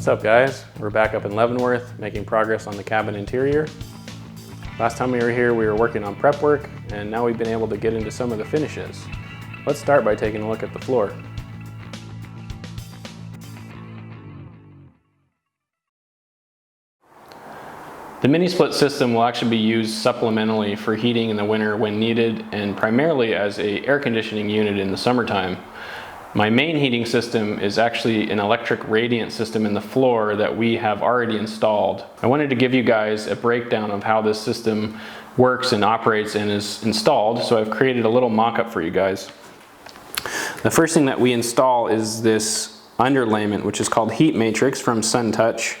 What's up guys? We're back up in Leavenworth making progress on the cabin interior. Last time we were here we were working on prep work, and now we've been able to get into some of the finishes. Let's start by taking a look at the floor. The mini split system will actually be used supplementally for heating in the winter when needed, and primarily as an air conditioning unit in the summertime. My main heating system is actually an electric radiant system in the floor that we have already installed. I wanted to give you guys a breakdown of how this system works and operates and is installed, so I've created a little mock-up for you guys. The first thing that we install is this underlayment, which is called Heat Matrix from SunTouch.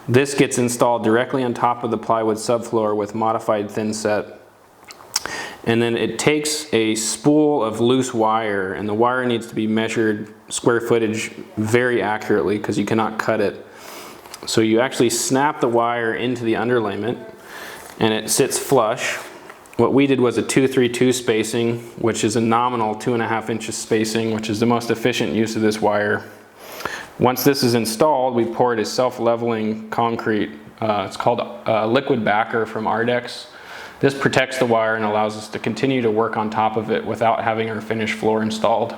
This gets installed directly on top of the plywood subfloor with modified thin set. And then it takes a spool of loose wire, and the wire needs to be measured square footage very accurately because you cannot cut it. So you actually snap the wire into the underlayment and it sits flush. What we did was a 2-3-2 spacing, which is a nominal 2.5 inches spacing, which is the most efficient use of this wire. Once this is installed, we poured a self-leveling concrete. It's called liquid backer from Ardex. This protects the wire and allows us to continue to work on top of it without having our finished floor installed.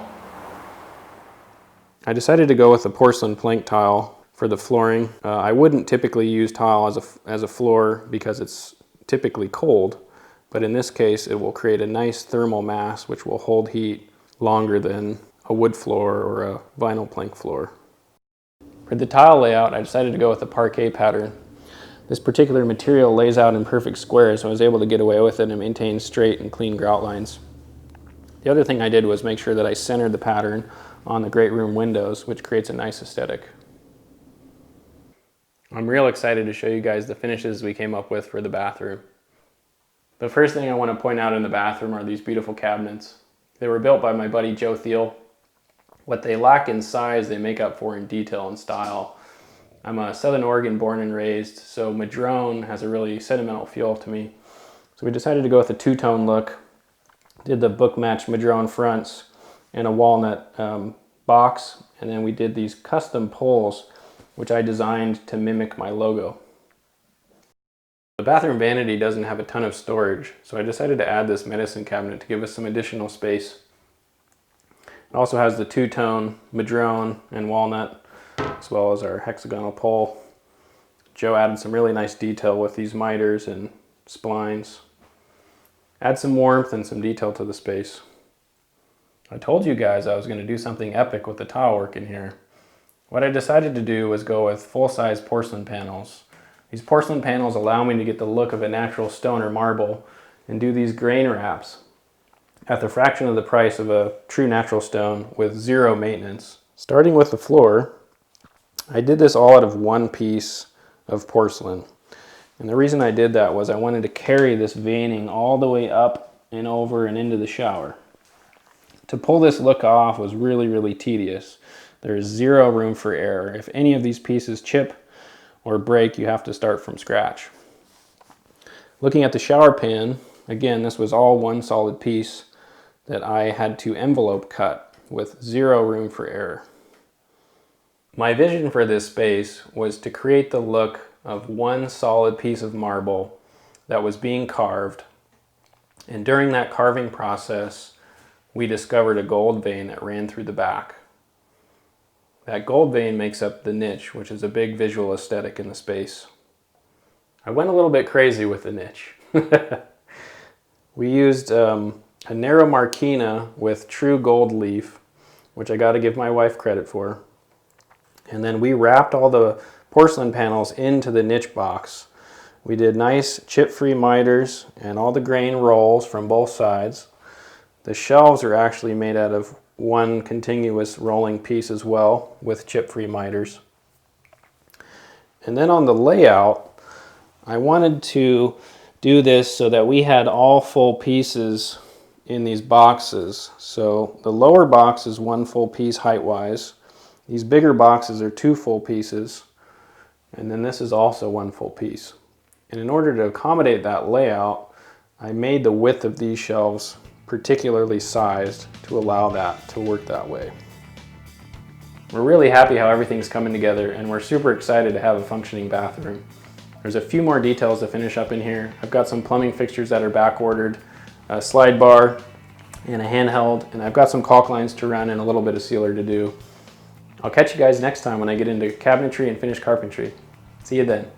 I decided to go with a porcelain plank tile for the flooring. I wouldn't typically use tile as a floor because it's typically cold, but in this case it will create a nice thermal mass which will hold heat longer than a wood floor or a vinyl plank floor. For the tile layout, I decided to go with a parquet pattern. This particular material lays out in perfect squares, so I was able to get away with it and maintain straight and clean grout lines. The other thing I did was make sure that I centered the pattern on the great room windows, which creates a nice aesthetic. I'm real excited to show you guys the finishes we came up with for the bathroom. The first thing I want to point out in the bathroom are these beautiful cabinets. They were built by my buddy Joe Thiel. What they lack in size, they make up for in detail and style. I'm a Southern Oregon born and raised, so Madrone has a really sentimental feel to me. So we decided to go with a two-tone look. Did the book-matched Madrone fronts and a walnut box, and then we did these custom poles, which I designed to mimic my logo. The bathroom vanity doesn't have a ton of storage, so I decided to add this medicine cabinet to give us some additional space. It also has the two-tone Madrone and walnut, as well as our hexagonal pole. Joe added some really nice detail with these miters and splines. Add some warmth and some detail to the space. I told you guys I was going to do something epic with the tile work in here. What I decided to do was go with full-size porcelain panels. These porcelain panels allow me to get the look of a natural stone or marble and do these grain wraps at the fraction of the price of a true natural stone with zero maintenance. Starting with the floor, I did this all out of one piece of porcelain. And the reason I did that was I wanted to carry this veining all the way up and over and into the shower. To pull this look off was really tedious. There is zero room for error. If any of these pieces chip or break, you have to start from scratch. Looking at the shower pan, again, this was all one solid piece that I had to envelope cut with zero room for error. My vision for this space was to create the look of one solid piece of marble that was being carved, and during that carving process we discovered a gold vein that ran through the back. That gold vein makes up the niche, which is a big visual aesthetic in the space. I went a little bit crazy with the niche. We used a narrow marquina with true gold leaf, which I got to give my wife credit for. And then we wrapped all the porcelain panels into the niche box. We did nice chip-free miters and all the grain rolls from both sides. The shelves are actually made out of one continuous rolling piece as well with chip-free miters. And then on the layout, I wanted to do this so that we had all full pieces in these boxes. So the lower box is one full piece height-wise. These bigger boxes are two full pieces, and then this is also one full piece. And in order to accommodate that layout, I made the width of these shelves particularly sized to allow that to work that way. We're really happy how everything's coming together, and we're super excited to have a functioning bathroom. There's a few more details to finish up in here. I've got some plumbing fixtures that are back ordered, a slide bar, and a handheld, and I've got some caulk lines to run and a little bit of sealer to do. I'll catch you guys next time when I get into cabinetry and finished carpentry. See you then.